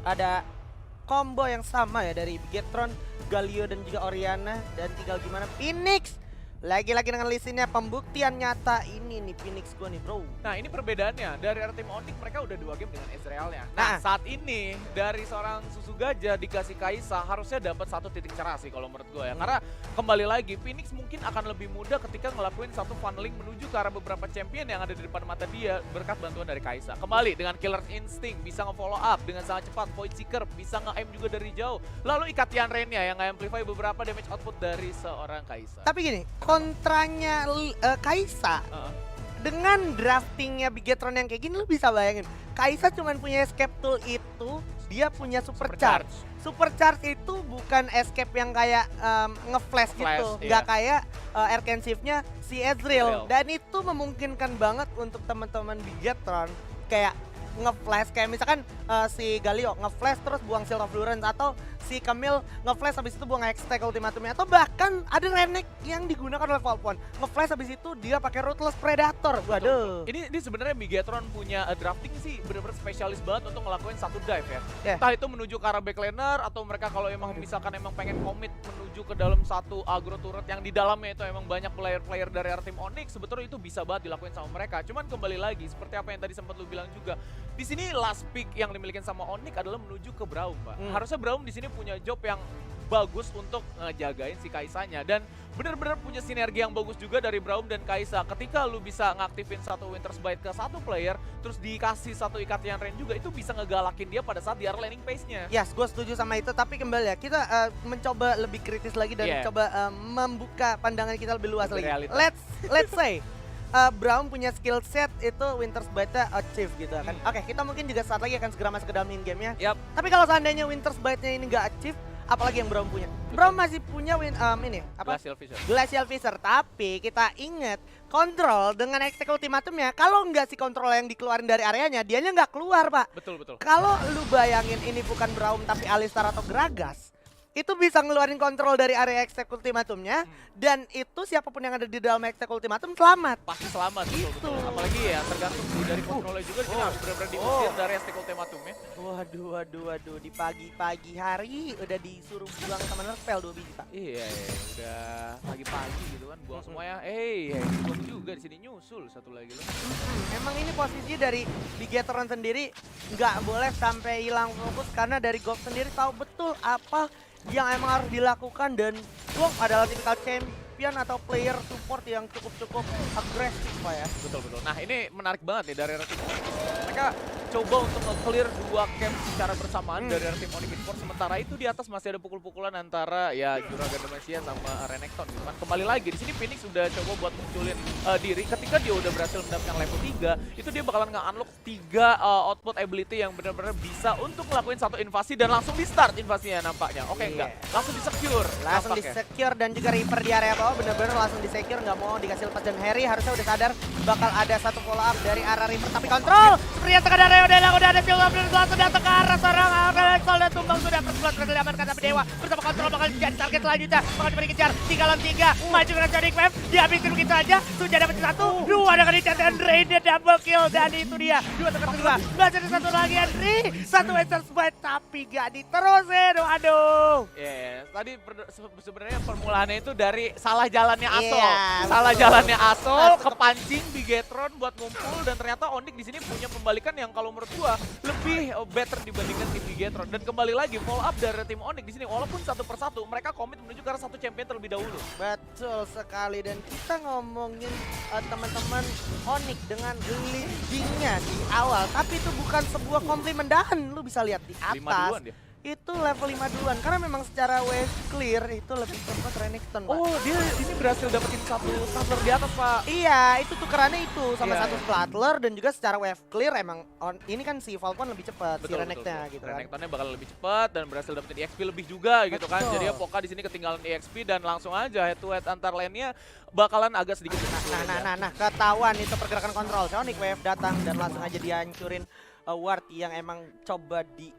ada combo yang sama ya dari Bigetron, Galio dan juga Oriana, dan tinggal gimana Phoenix lagi-lagi dengan lisinnya. Pembuktian nyata ini nih Phoenix gua nih bro. Nah ini perbedaannya, dari tim Onyx mereka udah 2 game dengan Ezrealnya. Nah. Nah saat ini dari seorang Susu Gajah dikasih Kaisa harusnya dapat satu titik cerah sih kalau menurut gue ya. Karena kembali lagi Phoenix mungkin akan lebih mudah ketika ngelakuin satu funneling menuju ke arah beberapa champion yang ada di depan mata dia berkat bantuan dari Kaisa. Kembali dengan Killer Instinct bisa nge-follow up dengan sangat cepat, Void Seeker bisa nge-aim juga dari jauh. Lalu Ikatian Rain-nya yang nge-amplify beberapa damage output dari seorang Kaisa. Tapi gini, kontranya Kaisa dengan draftingnya Bigetron yang kayak gini, lu bisa bayangin Kaisa cuman punya escape tool itu, dia punya supercharge. Supercharge itu bukan escape yang kayak nge-flash gitu, nggak kayak Arcane Shift-nya si Ezreal. Dan itu memungkinkan banget untuk teman-teman Bigetron kayak nge-flash, kayak misalkan si Galio nge-flash terus buang Shield of Endurance, atau si Camille nge-flash habis itu buang Hextech ultimatumnya, atau bahkan ada Renekton yang digunakan oleh Valpon nge-flash habis itu dia pakai Ruthless Predator. Waduh. Ini sebenarnya Bigetron punya drafting sih bener-bener spesialis banget untuk ngelakuin satu dive ya. Yeah. Entah itu menuju ke arah backlaner atau mereka kalau emang misalkan emang pengen commit menuju ke dalam satu agro turret yang di dalamnya itu emang banyak player-player dari tim Onyx, sebetulnya itu bisa banget dilakuin sama mereka. Cuman kembali lagi seperti apa yang tadi sempat lu bilang juga. Di sini last pick yang dimiliki sama Onyx adalah menuju ke Braum, Pak. Harusnya Braum di sini punya job yang bagus untuk ngejagain si Kaisanya, dan bener-bener punya sinergi yang bagus juga dari Braum dan Kaisa. Ketika lu bisa ngaktifin satu Winter's Bite ke satu player, terus dikasih satu Ikatian Rain juga, itu bisa ngegalakin dia pada saat di arah laning pace-nya. Yes, gue setuju sama itu, tapi kembali ya, kita mencoba lebih kritis lagi dan coba membuka pandangan kita lebih luas lagi. Let's say Braum punya skill set itu Winter's Bite-nya achieve gitu kan. Oke, kita mungkin juga saat lagi akan segera masuk ke dalam in-game-nya. Tapi kalau seandainya Winter's Bite-nya ini nggak achieve, apalagi yang Braum punya? Braum masih punya ini apa? Glacial Fissure. Tapi kita ingat Control dengan Hextech ultimatumnya, kalau nggak si Control yang dikeluarin dari areanya, dianya nggak keluar, Pak. Betul. Kalau lu bayangin ini bukan Braum tapi Alistar atau Gragas, itu bisa ngeluarin kontrol dari area Hextech ultimatumnya, dan itu siapapun yang ada di dalam Hextech ultimatum selamat. Pasti selamat, betul. Apalagi ya tergantung dari kontrolnya juga, kita harus benar-benar diusir dari Hextech ultimatumnya. Waduh, di pagi-pagi hari udah disuruh buang teman spell 2 biji, Pak. Iya, udah pagi-pagi gitu kan, buang semuanya. Buang juga di sini nyusul satu lagi loh. Emang ini posisi dari Bigetron sendiri nggak boleh sampai hilang fokus, karena dari Gok sendiri tahu betul apa yang emang harus dilakukan, dan Gok adalah tipikal champion atau player support yang cukup agresif, Pak ya. Betul. Nah ini menarik banget nih dari tim Onyx. Mereka coba untuk nge-clear 2 camp secara bersamaan dari tim Onyx Esports. Sementara itu di atas masih ada pukul-pukulan antara ya Juragan Demacia sama Renekton gitu kan. Kembali lagi di sini Phoenix udah coba buat munculin diri. Ketika dia udah berhasil mendapatkan level 3, itu dia bakalan nge-unlock 3 output ability yang benar-benar bisa untuk ngelakuin satu invasi dan langsung di-start invasinya nampaknya. Enggak. Langsung di-secure. Langsung di-secure, dan juga Reaper di area bawah bener-bener langsung di-secure, nggak mau dikasih lepas, dan Harry harusnya udah sadar bakal ada satu follow up dari arah Reaper, tapi kontrol seperti yang tengah dari udah ada Shield of Endurance langsung datang ke arah seorang Soldat tumbang, sudah bersebelas berhasil diamankan tapi Dewa bersama kontrol bakal jadi target selanjutnya, bakal diberi kejar 3 lawan 3, maju ke Sonic Wave, dihabisin begitu aja, sudah dapat 1, 2 dengan Ikatian Rain, dia double kill, dan itu dia 2 tekan 2, masih ada 1 lagi Henry, 1 Winter's Bite tapi gak diterusin, aduh. Tadi sebenarnya permulaannya itu dari salah jalannya Asol, kepancing Bigetron buat ngumpul, dan ternyata Onyx di sini punya pembalikan yang kalau menurut gua lebih better dibandingkan tim Bigetron. Dan kembali lagi follow up dari tim Onyx di sini, walaupun satu persatu mereka komit menuju ke arah satu champion terlebih dahulu. Betul sekali, dan kita ngomongin teman-teman Onyx dengan leadingnya di awal, tapi itu bukan sebuah komplimendahan. Lu bisa lihat di atas itu level 5 duluan, karena memang secara wave clear itu lebih cepat Renekton, Pak. Dia ini berhasil dapetin satu Stratler di atas, Pak. Iya, itu tukerannya itu sama satu Stratler, dan juga secara wave clear emang ini kan si Falcon lebih cepat, si Renektonnya gitu kan. Renektonnya bakal lebih cepat dan berhasil dapetin EXP lebih juga gitu kan. Jadi ya Poka di sini ketinggalan EXP, dan langsung aja head to head antar lane-nya bakalan agak sedikit Nah, ketahuan itu pergerakan kontrol. Sonic Wave datang dan langsung aja dihancurin ward yang emang coba di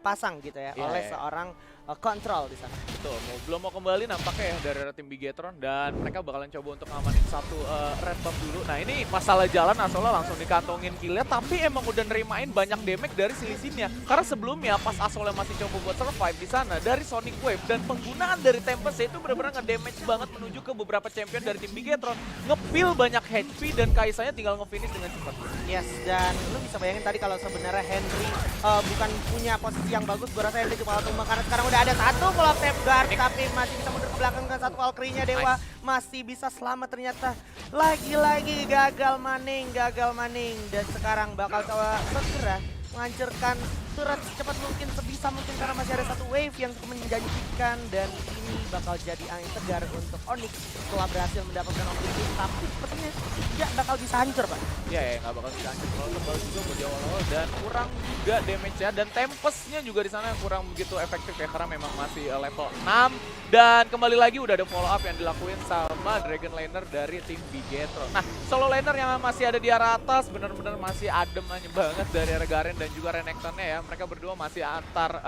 pasang gitu ya oleh seorang Control di sana. Betul, belum mau kembali nampaknya ya dari tim Bigetron dan mereka bakalan coba untuk ngamanin satu red buff dulu. Nah ini masalah jalan Asola langsung dikantongin killnya, tapi emang udah nerimain banyak damage dari silisinnya. Karena sebelumnya pas Asola masih coba buat survive di sana dari Sonic Wave dan penggunaan dari Tempest itu benar-benar nge-damage banget menuju ke beberapa champion dari tim Bigetron. Nge-peel banyak HP dan Kaisanya tinggal nge-finish dengan cepat. Yes, dan lu bisa bayangin tadi kalau sebenarnya Henry bukan punya posisi yang bagus, gue rasa Henry cuma tumbang karena sekarang udah ada satu follow safeguard, tapi masih bisa mundur ke belakang kan satu Valkyrie-nya Dewa masih bisa selamat ternyata. Lagi-lagi gagal maning dan sekarang bakal coba segera menghancurkan turret secepat mungkin, sebisa mungkin karena masih ada satu wave yang cukup menjanjikan dan ini bakal jadi angin segar untuk Onyx setelah berhasil mendapatkan objektif, tapi sepertinya tidak bakal bisa hancur, Pak. Ya, nggak bakal bisa hancur. Kalau tebal juga buat di awal-awal dan kurang juga damage-nya dan Tempest-nya juga di sana kurang begitu efektif ya karena memang masih level 6 dan kembali lagi udah ada follow up yang dilakuin sama Dragon Laner dari tim Bigetron. Nah, solo laner yang masih ada di arah atas benar-benar masih adem aja banget dari arah Garen dan juga Renektonnya ya. Mereka berdua masih antar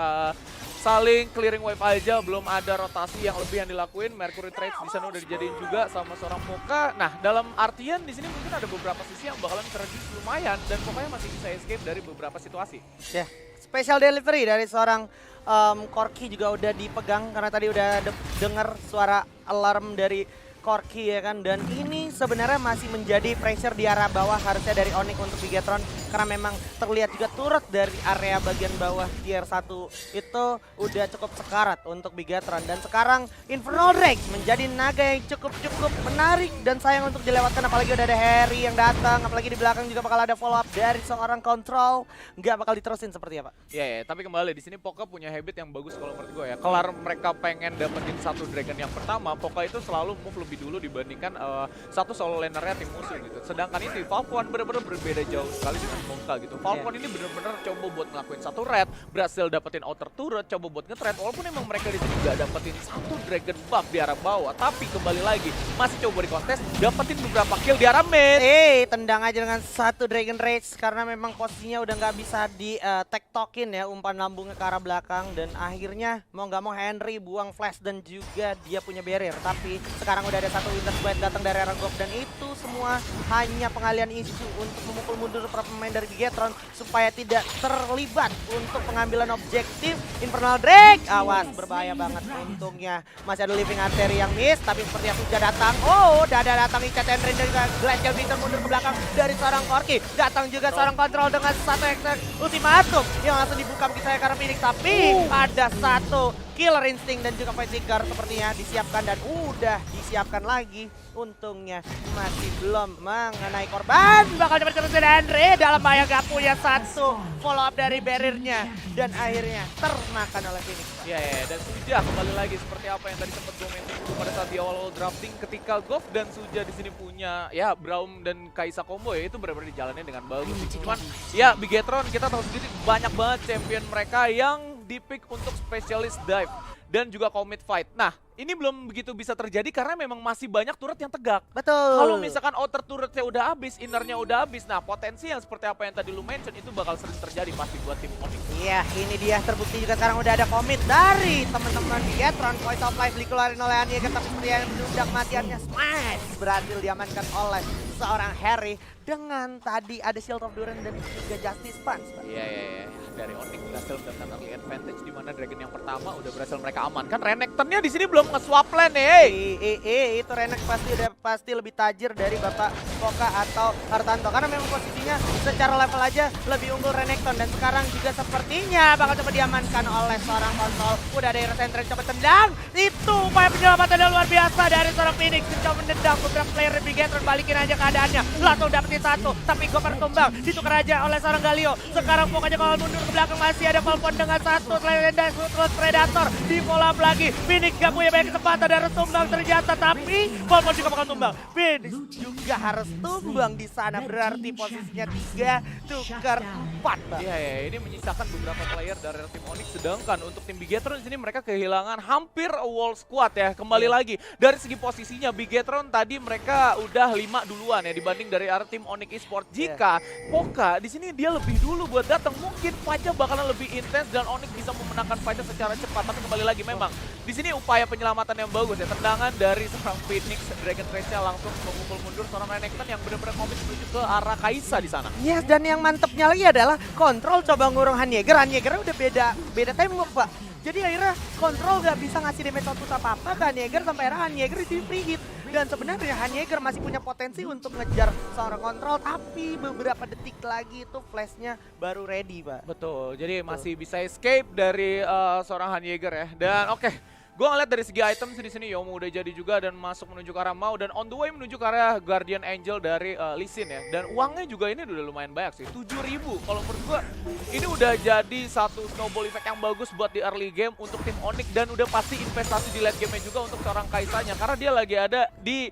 saling clearing wave aja, belum ada rotasi yang lebih yang dilakuin. Mercury Trades di sana udah dijadiin juga sama seorang Poka. Nah, dalam artian di sini mungkin ada beberapa sisi yang bakalan terreduce lumayan dan pokoknya masih bisa escape dari beberapa situasi. Ya, special delivery dari seorang Corki juga udah dipegang karena tadi udah dengar suara alarm dari Corki ya kan, dan ini sebenarnya masih menjadi pressure di arah bawah harusnya dari Onyx untuk Bigetron karena memang terlihat juga turret dari area bagian bawah tier 1 itu udah cukup sekarat untuk Bigetron dan sekarang Infernal Drake menjadi naga yang cukup menarik dan sayang untuk dilewatkan, apalagi udah ada Harry yang datang, apalagi di belakang juga bakal ada follow up dari seorang Control, nggak bakal diterusin seperti apa. Ya, tapi kembali di sini Poka punya habit yang bagus kalau menurut gue ya. Kelar mereka pengen dapetin satu dragon yang pertama, Poka itu selalu move lebih dulu dibandingkan satu solo lanernya tim musuh gitu. Sedangkan itu Falcon bener-bener berbeda jauh sekali dengan Poka gitu. Falcon ini bener-bener coba buat ngelakuin satu red, berhasil dapetin outer turret, coba buat nge-trade walaupun emang mereka di sini gak dapetin satu dragon buff di arah bawah, tapi kembali lagi masih coba di kontes dapetin beberapa kill di arah mid. Tendang aja dengan satu Dragon Rage karena memang posisinya udah nggak bisa di tektokin ya, umpan lambungnya ke arah belakang dan akhirnya mau nggak mau Henry buang flash dan juga dia punya barrier, tapi sekarang udah ada satu Winter Blade datang dari arah Gop dan itu semua hanya pengalian isu untuk memukul mundur para pemain dari Bigetron supaya tidak terlibat untuk pengambilan objektif. Infernal Drake, awas berbahaya banget, untungnya masih ada Living Artery yang miss, tapi seperti yang sudah datang, udah ada datang Icat Henry dan juga Glacial Victor mundur ke belakang dari seorang Corki, datang juga seorang Control dengan satu ultimatum yang langsung dibuka begitu saya karena Phoenix, tapi ada satu Killer Instinct dan juga Fight Seeker sepertinya disiapkan dan udah disiapkan lagi. Untungnya masih belum mengenai korban. Bakal dapat terus dari Andre dalam bahaya, gak punya satu follow up dari barriernya dan akhirnya termakan oleh Phoenix. Ya, dan Suja kembali lagi seperti apa yang tadi sempat gue mention pada saat di awal drafting ketika Goff dan Suja di sini punya ya Braum dan Kaisa combo ya, itu benar-benar dijalannya dengan bagus. Cuman ya Bigetron kita tahu sendiri banyak banget champion mereka yang di-pick untuk specialist dive dan juga commit fight. Nah, ini belum begitu bisa terjadi karena memang masih banyak turret yang tegak. Betul. Kalau misalkan outer turretnya udah habis, innernya udah habis, nah potensi yang seperti apa yang tadi lu mention itu bakal sering terjadi pasti buat tim Onyx. Iya, ini dia terbukti juga sekarang udah ada komit dari teman-teman Bigetron. Point of life dikeluarin oleh Aniega, tapi seperti yang menunda kematiannya, smash berhasil diamankan oleh seorang Harry dengan tadi ada Shield of Duran dan juga Justice Punch. Iya. Dari Onyx berhasil mendapatkan early advantage di mana Dragon yang pertama udah berhasil mereka amankan. Renektonnya di sini belum nge-swap lane nih. Itu Renek pasti lebih tajir dari Bapak Poka atau Hartanto karena memang posisinya secara level aja lebih unggul Renekton dan sekarang juga sepertinya bakal coba diamankan oleh seorang Control. Udah ada Hero Sentry coba tendang. Itu upaya penyelamatan yang luar biasa dari seorang Phoenix, coba menendang beberapa player di Bigetron, balikin aja keadaannya. Langsung dapetin satu, tapi Goper tumbang, ditukar aja oleh seorang Galio. Sekarang pokoknya kalau mundur ke belakang masih ada Falcon dengan satu selain dan terus Predator di follow up lagi. Phoenix gak punya banyak kesempatan dan harus tumbang ternyata, tapi Falcon juga bakal tumbang. Phoenix juga harus tumbang di sana, berarti posisinya 3 tukar 4. Iya, ini menyisakan beberapa player dari tim Onyx, sedangkan untuk tim Bigetron di sini mereka kehilangan hampir wall squad ya. Kembali lagi dari segi posisinya Bigetron tadi mereka udah 5 duluan duluan ya dibanding dari arah tim Onyx Esports. Jika Poka di sini dia lebih dulu buat datang, mungkin fight-nya bakalan lebih intens dan Onyx bisa memenangkan fight-nya secara cepat. Tapi kembali lagi memang di sini upaya penyelamatan yang bagus ya, tendangan dari seorang Phoenix Dragon Trace-nya langsung memukul mundur seorang Renekton yang benar-benar komit menuju ke arah Kaisa di sana. Yes, dan yang mantepnya lagi adalah Control coba ngurung Hanyeger. Hanyegernya udah beda tembok, Pak. Jadi akhirnya Control gak bisa ngasih damage output apa-apa ke Hanyeger sampai akhirnya Hanyeger di free hit. Dan sebenarnya Hanyeger masih punya potensi untuk ngejar seorang Control, tapi beberapa detik lagi itu flashnya baru ready, Pak. Betul, jadi masih bisa escape dari seorang Hanyeger ya. Dan oke. Gue ngeliat dari segi item di sini Yomu udah jadi juga dan masuk menuju ke arah Mau dan on the way menuju ke arah Guardian Angel dari Lee Sin ya. Dan uangnya juga ini udah lumayan banyak sih, 7.000. Kalau menurut gue ini udah jadi satu snowball effect yang bagus buat di early game untuk tim Onyx dan udah pasti investasi di late game-nya juga untuk seorang Kaisanya karena dia lagi ada di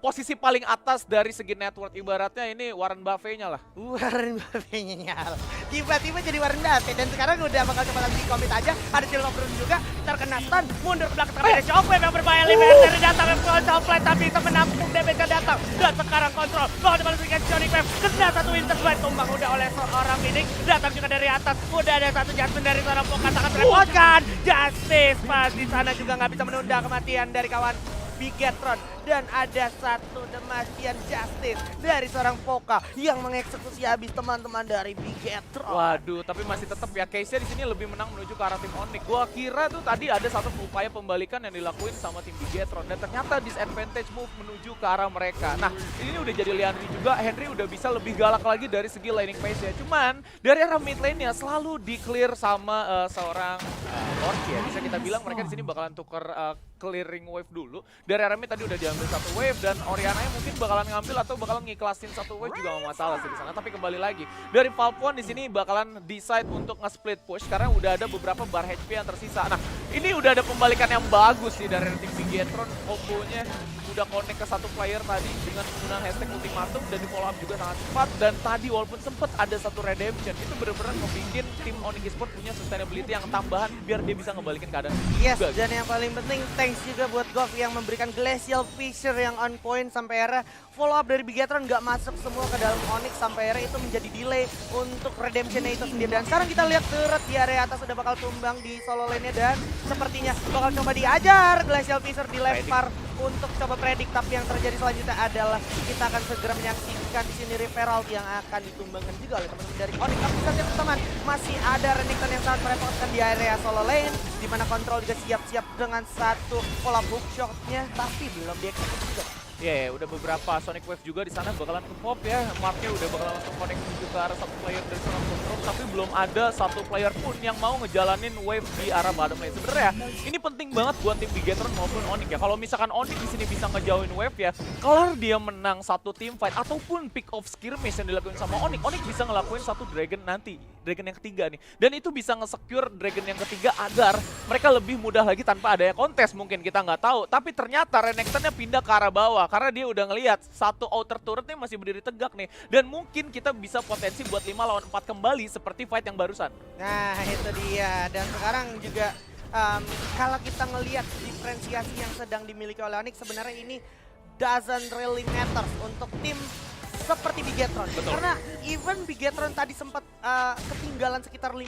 posisi paling atas dari segi net worth, ibaratnya ini Warren Buffett-nya lah. Warren Buffett-nya nyala. Tiba-tiba jadi Warren Buffett dan sekarang udah bakal coba lagi commit aja. Ada Silver Brown juga terkena stun, mundur ke belakang tapi ada Shockwave yang berbahaya. Liberty datang ke Shockwave tapi bisa menampung damage-nya datang. Dan sekarang Control bakal dibalikin Sonic Wave. Kena satu Interblade tumbang udah oleh seorang Phoenix. Datang juga dari atas. Udah ada satu Jasmine dari seorang Poka sangat merepotkan. Justice pas di sana juga nggak bisa menunda kematian dari kawan Bigetron dan ada satu Demasian Justice dari seorang Poka yang mengeksekusi habis teman-teman dari Bigetron. Waduh, tapi masih tetap ya case-nya di sini lebih menang menuju ke arah tim Onyx. Gua kira tuh tadi ada satu upaya pembalikan yang dilakuin sama tim Bigetron dan ternyata disadvantage move menuju ke arah mereka. Nah, ini udah jadi Lianri juga, Henry udah bisa lebih galak lagi dari segi laning pace-nya. Cuman dari arah mid lane-nya selalu di-clear sama seorang Lord ya. Bisa kita bilang mereka di sini bakalan tuker clearing wave dulu. Dari arah mid tadi udah diambil satu wave dan Oriananya mungkin bakalan ngambil atau bakalan ngiklasin satu wave juga nggak masalah sih di sana. Tapi kembali lagi dari Valve One di sini bakalan decide untuk nge-split push karena udah ada beberapa bar HP yang tersisa. Nah, ini udah ada pembalikan yang bagus sih dari tim Bigetron. Kombonya udah connect ke satu player tadi dengan penggunaan hashtag ultimatum dan di follow up juga sangat cepat. Dan tadi walaupun sempat ada satu redemption, itu benar-benar ngebikin tim Onyx Esports punya sustainability yang tambahan biar dia bisa ngebalikin keadaan Yes, juga. dan yang paling penting thanks juga buat Goff yang memberikan Glacial Fissure yang on point sampai akhirnya follow up dari Bigetron nggak masuk semua ke dalam Onyx sampai akhirnya itu menjadi delay untuk redemptionnya itu sendiri. Dan sekarang kita lihat turret di area atas udah bakal tumbang di solo lane-nya dan sepertinya bakal coba diajar Glacial Fissure dilempar untuk coba predik, tapi yang terjadi selanjutnya adalah kita akan segera menyaksikan di sini Referral yang akan ditumbangkan juga oleh teman-teman dari Onyx. Tapi kita lihat teman masih ada Renekton yang sangat merepotkan di area solo lane, di mana Control juga siap-siap dengan satu pola hook shot-nya, tapi belum dieksekusi juga. Ya, udah beberapa Sonic Wave juga di sana bakalan ke pop ya. Marknya udah bakalan langsung connect menuju ke arah satu player dari seorang Control, tapi belum ada satu player pun yang mau ngejalanin wave di arah bottom lane. Sebenarnya ini penting banget buat tim Bigetron maupun Onyx ya. Kalau misalkan Onyx di sini bisa ngejauhin wave ya, kalau dia menang satu team fight ataupun pick off skirmish yang dilakuin sama Onyx, Onyx bisa ngelakuin satu dragon nanti, dragon yang ketiga nih. Dan itu bisa nge-secure dragon yang ketiga agar mereka lebih mudah lagi tanpa adanya kontes, mungkin kita nggak tahu. Tapi ternyata Renektonnya pindah ke arah bawah karena dia udah ngelihat satu outer turretnya masih berdiri tegak nih. Dan mungkin kita bisa potensi buat 5 lawan 4 kembali seperti fight yang barusan. Nah itu dia, dan sekarang juga kalau kita ngelihat diferensiasi yang sedang dimiliki oleh Onyx, sebenarnya ini doesn't really matters untuk tim seperti Bigetron. Betul. Karena even Bigetron tadi sempat ketinggalan sekitar 5.000-6.000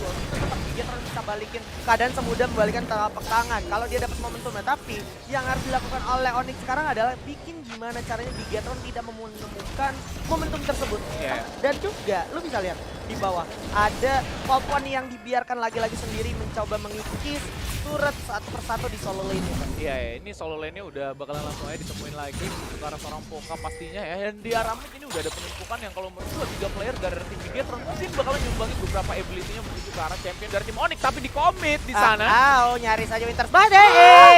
gol, itu tetap Bigetron bisa balikin keadaan semudah membalikan telapak tangan kalau dia dapat momentumnya. Tapi yang harus dilakukan oleh Onyx sekarang adalah bikin gimana caranya Bigetron tidak menemukan momentum tersebut. Yeah. Dan juga lu bisa lihat di bawah ada Popon yang dibiarkan lagi-lagi sendiri mencoba mengikis turret satu persatu di solo lane. Iya, ya, ini solo lane-nya udah bakalan langsung aja ditemuin lagi ke arah seorang Poka pastinya ya. Dan di arah mid ini udah ada penumpukan yang kalau menurut gue 3 player dari tim Bigetron mungkin bakalan nyumbangin beberapa ability-nya menuju ke arah champion dari tim Onyx, tapi di commit di sana. Nyaris saja Winter's Body.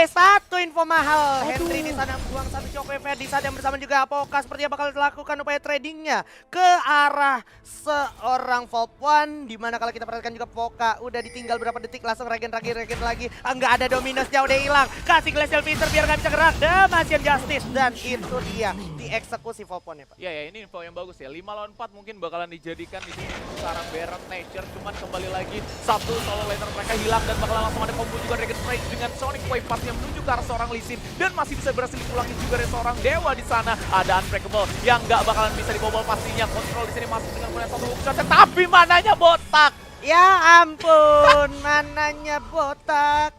Satu info mahal. Henry di sana buang satu Shockwave di saat yang bersama juga Poka sepertinya bakal dilakukan upaya tradingnya ke arah seorang Vault One, dimana kalau kita perhatikan juga Poka udah ditinggal berapa detik langsung regen lagi. Enggak ada Dominosnya udah hilang. Kasih Glacial Fissure biar nggak bisa gerak. Demasian Justice dan itu dia dieksekusi Volponnya, Pak. Ya, ini info yang bagus ya. 5 lawan 4 mungkin bakalan dijadikan di sini sekarang Baron Nature, cuman kembali lagi satu solo laner mereka hilang dan bakalan langsung ada combo juga Dragon Rage dengan Sonic Wave pastinya menuju ke arah seorang Lee Sin dan masih bisa berhasil dipulangin juga dari seorang Dewa di sana. Ada Unbreakable yang nggak bakalan bisa dibobol pastinya. Kontrol di sini masuk dengan melihat satu hook shot, tapi mananya botak. Ya ampun, mananya botak.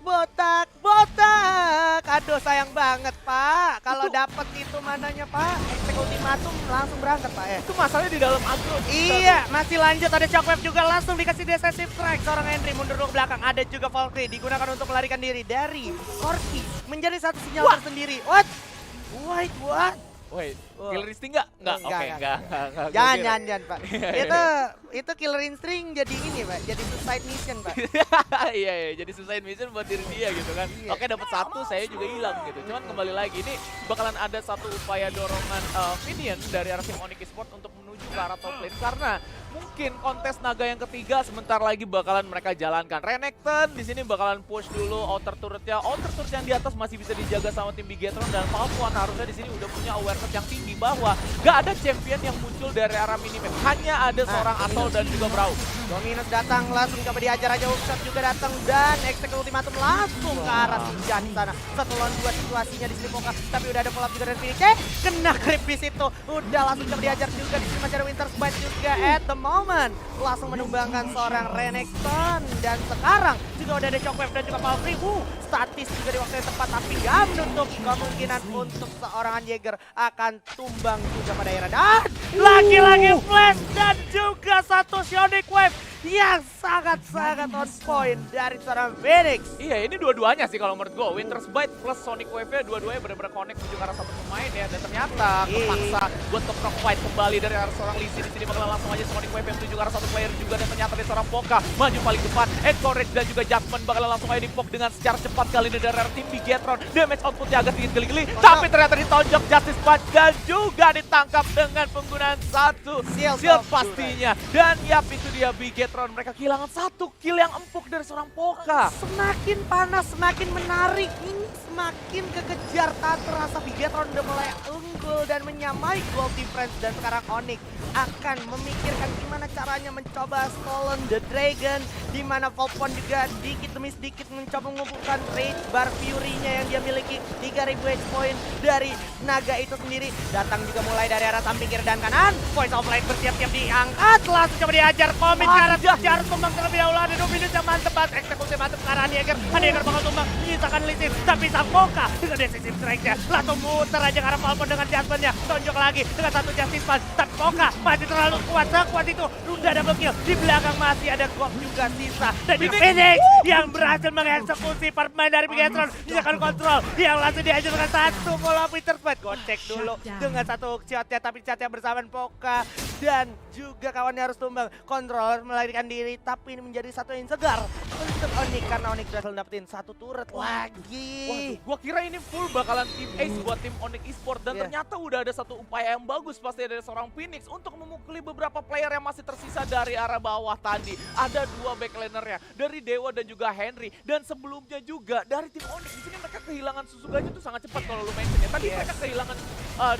Aduh sayang banget Pak. Kalau dapet itu mananya Pak, Exec Ultimatum langsung berangkat Pak ya. Itu masalahnya di dalam agro. Iya, masih lanjut ada Shockwave juga langsung dikasih decisive strike. Seorang Henry mundur ke belakang, ada juga Valkyrie digunakan untuk melarikan diri dari Corki menjadi satu sinyal tersendiri. What? Wait, killer instinct nggak? Nggak, oke, nggak. Jangan Pak. Itu killer instinct jadi ini Pak, jadi suicide mission Pak. Iya, jadi suicide mission buat diri dia gitu kan. Iya. Oke, dapat satu, saya juga hilang gitu. Cuman kembali lagi, ini bakalan ada satu upaya dorongan minion dari arah tim Onyx Esports untuk menuju ke arah top lane karena mungkin kontes naga yang ketiga sebentar lagi bakalan mereka jalankan. Renekton di sini bakalan push dulu outer turretnya. Outer turret yang di atas masih bisa dijaga sama tim Bigetron dan Falcon harusnya di sini udah punya awareness yang tinggi bahwa gak ada champion yang muncul dari arah minimap. Hanya ada seorang Assault dan juga Braum. Dominus datang langsung coba diajar aja, Hookshot juga datang dan Exec Ultimatum langsung ke arah Sinja di sana. 1 lawan 2 situasinya di sini Poka, tapi udah ada follow up juga dari Phoenix. Kena creep di situ. Udah langsung coba diajar juga di sini, masih ada Winter's Bite juga at the moment. Langsung menumbangkan seorang Renekton dan sekarang juga udah ada Shockwave dan juga Valkyrie. Statis juga di waktu yang tepat tapi gak menutup kemungkinan untuk seorang Jaeger akan tumbang juga pada era dan lagi-lagi flash dan juga satu Sonic Wave yang sangat-sangat on point dari seorang Phoenix. Iya, ini dua-duanya sih kalau menurut gue. Winter's Bite plus Sonic Wave-nya dua-duanya benar-benar connect menuju ke arah satu pemain ya. Dan ternyata kepaksa buat ke fight kembali dari arah seorang Lee Sin. Di sini bakalan langsung aja Sonic Wave yang menuju ke arah satu player juga. Dan ternyata dari seorang Poka maju paling depan. Encourage dan juga Judgment bakalan langsung aja dipok dengan secara cepat kali ini dari arah tim Bigetron. Damage outputnya agak sedikit geli-geli. Tapi ternyata ditonjok Justice Punch dan juga ditangkap dengan penggunaan satu shield pastinya. Dan yap, itu dia Bigetron. Mereka kehilangan satu kill yang empuk dari seorang Poka. Semakin panas, semakin menarik. Ini semakin kekejar, tak terasa Bigetron udah mulai unggul dan menyamai goal difference. Dan sekarang Onyx akan memikirkan gimana caranya mencoba Stolen the Dragon, di mana Volpon juga dikit demi sedikit mencoba mengumpulkan Rage Bar Fury-nya yang dia miliki. 3000 HP point dari naga itu sendiri. Datang juga mulai dari arah samping kiri dan kanan. Point of Light bersiap-siap diangkat, langsung coba diajar komit ke arah Jajar. Tumbang terlebih dahulu, ada Dominus yang mantep banget. Eksekusi mantep ke arah Jaeger. Jaeger bakal tumbang, menyisakan Lee Sin. Tapi sang Poka dengan decisive strike-nya langsung muter aja ke arah Falcon dengan Jasmine-nya. Tonjok lagi dengan satu Justice Punch. Tapi Poka masih terlalu kuat, sekuat itu. Udah double kill. Di belakang masih ada Gok juga sisa. Dan juga Phoenix yang berhasil mengeksekusi pemain dari Bigetron. Menyisakan kontrol yang langsung diajar dengan satu bola Winter's Bite. Gocek dulu dengan satu shot-nya, tapi shot-nya bersamaan Poka dan juga kawannya harus tumbang. Kontrol melarikan diri, tapi ini menjadi satu yang segar untuk Onyx karena Onyx berhasil dapetin satu turret lagi. Waduh, gua kira ini full bakalan tim Ace buat tim Onyx Esports dan ternyata udah ada satu upaya yang bagus pasti dari seorang Phoenix untuk memukuli beberapa player yang masih tersisa dari arah bawah tadi. Ada dua backlanernya dari Dewa dan juga Henry, dan sebelumnya juga dari tim Onyx. Di sini mereka kehilangan Susuganya tuh sangat cepat kalau lu mention ya. Tadi mereka kehilangan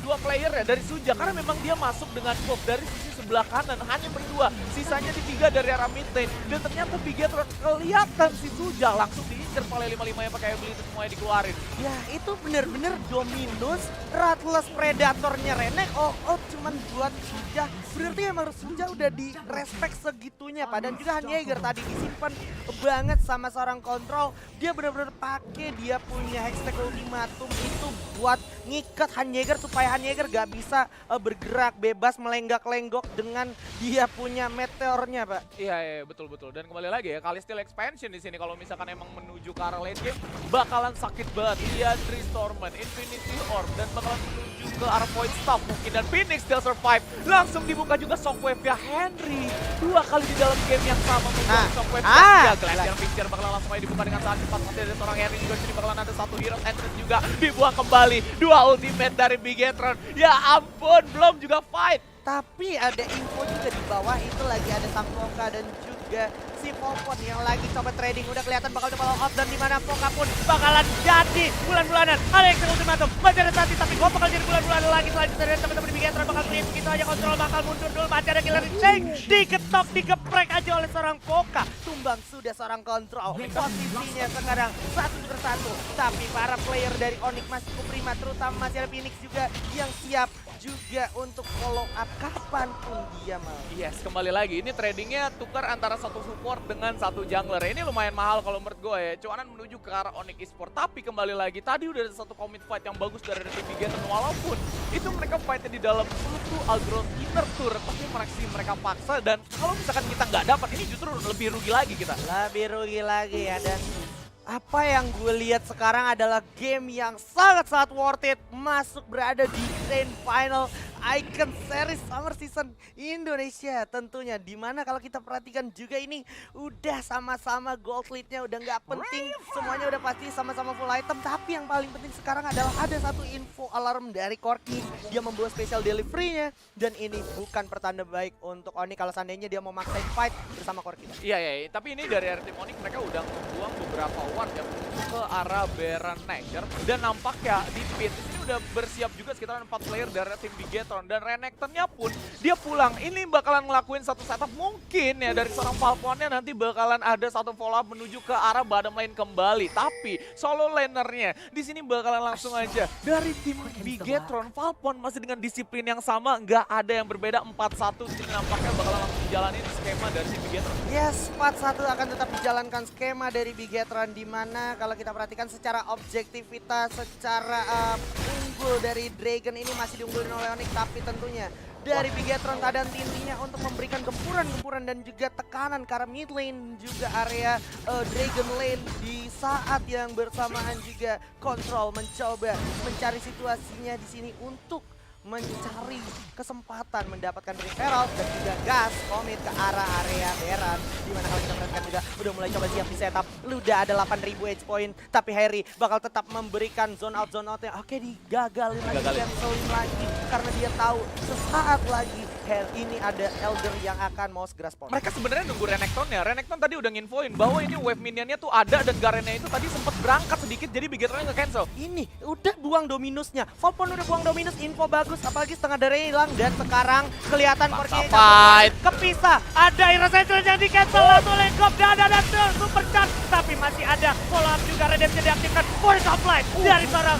dua player ya dari Suja karena memang dia masuk dengan pop dari sisi sebelah kanan, hanya berdua, sisanya di 3 dari arah mid lane. Dan ternyata Bigetron kelihatan si Suja langsung diincer oleh 5-5 yang pakai ability semuanya dikeluarin. Ya itu bener-bener Dominus, Rattless Predatornya Renek, cuman buat Suja. Berarti emang Suja udah di respect segitunya Pak. Dan juga Jaeger tadi disimpan banget sama seorang kontrol. Dia bener-bener pakai dia punya Hextech Ultimatum itu buat ngikat Jaeger supaya Jaeger gak bisa bergerak bebas melenggak-lenggok dengan dia punya meteornya Pak. Iya, betul-betul. Dan kembali lagi ya, Kalistil expansion di sini kalau misalkan emang menuju ke arah late game bakalan sakit banget. Liandry Stormman, Infinity Orb, dan bakalan menuju ke arah Void Staff mungkin, dan Phoenix still survive. Langsung dibuka juga Shockwave ya Henry. 2 kali di dalam game yang sama membuat Shockwave ya Glacier Picture bakalan langsung aja dibuka dengan sangat cepat. Masih ada seorang Henry juga, jadi bakalan ada satu hero entrance juga dibuang kembali. 2 ultimate dari Bigetron. Ya ampun, belum juga fight. Tapi ada info juga di bawah itu lagi ada Sampoka dan juga si Popon yang lagi coba trading. Udah kelihatan bakal coba low out dan dimana Poka pun bakalan jadi bulan-bulanan. Ada yang ultimatum, masih ada Santi tapi Gop bakal jadi bulan-bulanan lagi. Selanjutnya dari teman-teman di Bigetron bakal clear begitu aja, kontrol bakal mundur dulu. Masih ada killer instinct, diketok, digeprek aja oleh seorang Poka. Tumbang sudah seorang kontrol. Posisinya sekarang 1-1. Tapi para player dari Onyx masih cukup prima, terutama masih ada Phoenix juga yang siap juga untuk follow up kapanpun dia mau. Yes, kembali lagi. Ini tradingnya tukar antara satu support dengan satu jungler. Ini lumayan mahal kalau menurut gue ya. Cuanan menuju ke arah Onyx Esports. Tapi kembali lagi, tadi udah ada satu commit fight yang bagus dari tim Bigetron. Walaupun itu mereka fightnya di dalam satu agro inner turret. Tapi mereka paksa. Dan kalau misalkan kita nggak dapat, ini justru lebih rugi lagi kita. Lebih rugi lagi ya. Dan apa yang gue lihat sekarang adalah game yang sangat-sangat worth it. Masuk berada di grand final Icon Series Summer Season Indonesia tentunya. Dimana kalau kita perhatikan juga ini udah sama-sama gold lead-nya udah nggak penting. Semuanya udah pasti sama-sama full item. Tapi yang paling penting sekarang adalah ada satu info alarm dari Corki. Dia membawa special delivery-nya. Dan ini bukan pertanda baik untuk Oni kalau seandainya dia mau maksain fight bersama Corki. Iya, tapi ini dari tim Onyx mereka udah membuang beberapa ward yang menuju ke arah Baron Nashor. Dan nampaknya di pit ini udah bersiap juga sekitar 4 player dari tim Bigetron. Dan Renektonnya pun dia pulang. Ini bakalan ngelakuin satu setup mungkin ya dari seorang Falconnya nanti bakalan ada satu follow up menuju ke arah bottom lane kembali. Tapi solo lanernya di sini bakalan langsung aja dari tim Bigetron. Falcon masih dengan disiplin yang sama, nggak ada yang berbeda 4-1. Jadi nampaknya bakalan langsung jalanin skema dari tim Bigetron. Yes, 4-1 akan tetap dijalankan skema dari Bigetron, di mana kalau kita perhatikan secara objektivitas, secara unggul dari Dragon ini masih diunggulin oleh Onyx. Tapi tentunya dari Bigetron keadaan intinya untuk memberikan gempuran-gempuran dan juga tekanan ke arah mid lane juga area Dragon lane di saat yang bersamaan juga kontrol mencoba mencari situasinya di sini untuk mencari kesempatan mendapatkan referral dan juga gas komit ke arah area Baron. Dimana kalau kita perhatikan juga udah mulai coba siap di setup. Luda ada 8.000 edge point, tapi Harry bakal tetap memberikan zone outnya. Oke, digagalin lagi, cancelin lagi karena dia tahu sesaat lagi ini ada Elder yang akan mau segera spawn. Mereka sebenarnya nunggu Renekton ya. Renekton tadi udah nginfoin bahwa ini wave minionnya tuh ada dan Garennya itu tadi sempat berangkat sedikit jadi Bigetronnya nge-cancel. Ini udah buang Dominusnya. Falcon udah buang Dominus, info bagus apalagi setengah darahnya hilang dan sekarang kelihatan Corki kepisah. Ada Ira Central yang di-cancel langsung oleh Gop dan ada super charge tapi masih ada follow up juga Redemption diaktifkan. Force of Light dari seorang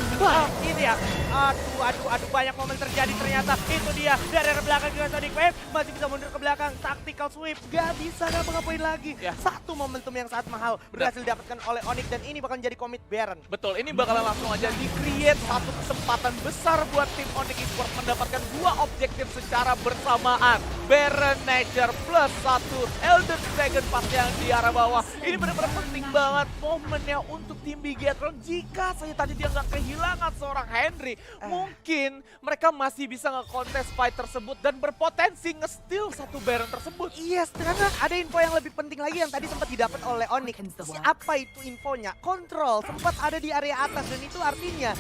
ini ya. Aduh banyak momen terjadi ternyata. Itu dia dari arah belakang juga Sonic Wave masih bisa mundur ke belakang, tactical sweep gak bisa ngapa-ngapain lagi. Satu momentum yang sangat mahal berhasil didapatkan oleh Onyx dan ini bakal jadi commit Baron. Betul, ini bakalan langsung aja di-create satu kesempatan besar buat tim Onyx Esports mendapatkan 2 objektif secara bersamaan. Baron Nashor plus 1 Elder Dragon pas yang di arah bawah. Ini benar-benar penting banget momennya untuk tim Bigetron. Jika saja tadi dia nggak kehilangan seorang Henry, mungkin mereka masih bisa nge-contest fight tersebut dan berpotensi nge-steal satu Baron tersebut. Yes, karena ada info yang lebih penting lagi yang tadi sempat didapat oleh Onyx. Apa itu infonya? Control sempat ada di area atas dan itu artinya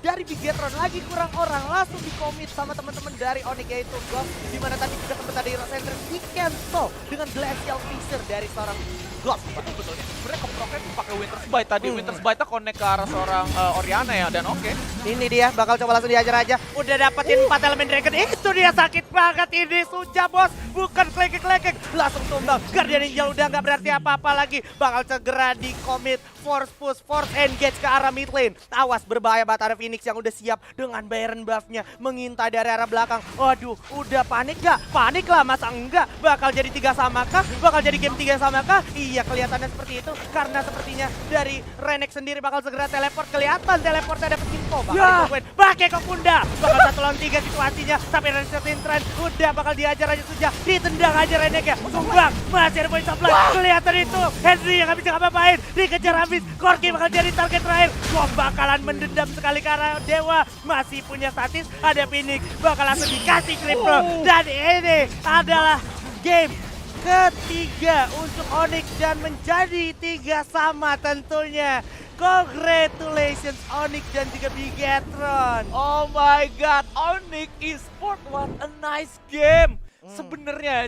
dari Bigetron lagi kurang orang langsung di-commit sama teman-teman dari Onyx yaitu Ghost, dimana tadi juga sempat ada Hero Center di-cancel dengan Glacial Fissure dari seorang Ghost. Betul. Sebenarnya keproknya pakai Winter's Bite tadi. Winter's Bite-nya connect ke arah seorang Orianna ya dan oke. Ini dia bakal coba langsung diajar aja. Udah dapetin 4 elemen Dragon. Itu dia sakit banget ini Suja bos. Bukan klekek-klekek. Langsung tumbang. Guardian Ninja udah nggak berarti apa-apa lagi. Bakal segera di-commit. Force push, force engage ke arah mid lane. Awas berbahaya banget ada Phoenix yang udah siap dengan Baron buff-nya. Mengintai dari arah belakang. Waduh, udah panik gak? Panik lah, masa enggak? Bakal jadi 3 sama kah? Bakal jadi game 3 sama kah? Iya, kelihatannya seperti itu. Karena sepertinya dari Renek sendiri bakal segera teleport. Kelihatan teleportnya dapet info. Bakal pakai ke Kunda. Bakal 1 lawan 3 situasinya. Tapi Renek trend udah bakal diajar aja saja. Ditendang aja Renek ya. Tumbang. Masih ada point supply. Kelihatan itu. Henry yang gak bisa ngapa-ngapain. Dikejar habis. Corki bakal jadi target terakhir. Gua bakalan mendendam sekali ke arah Dewa. Masih punya statis. Ada Phoenix. Bakal langsung dikasih Kripto. Dan ini adalah game ketiga untuk Onyx dan menjadi 3 sama tentunya. Congratulations Onyx dan juga Bigetron. Oh my god, Onyx Esports, what a nice game. Sebenarnya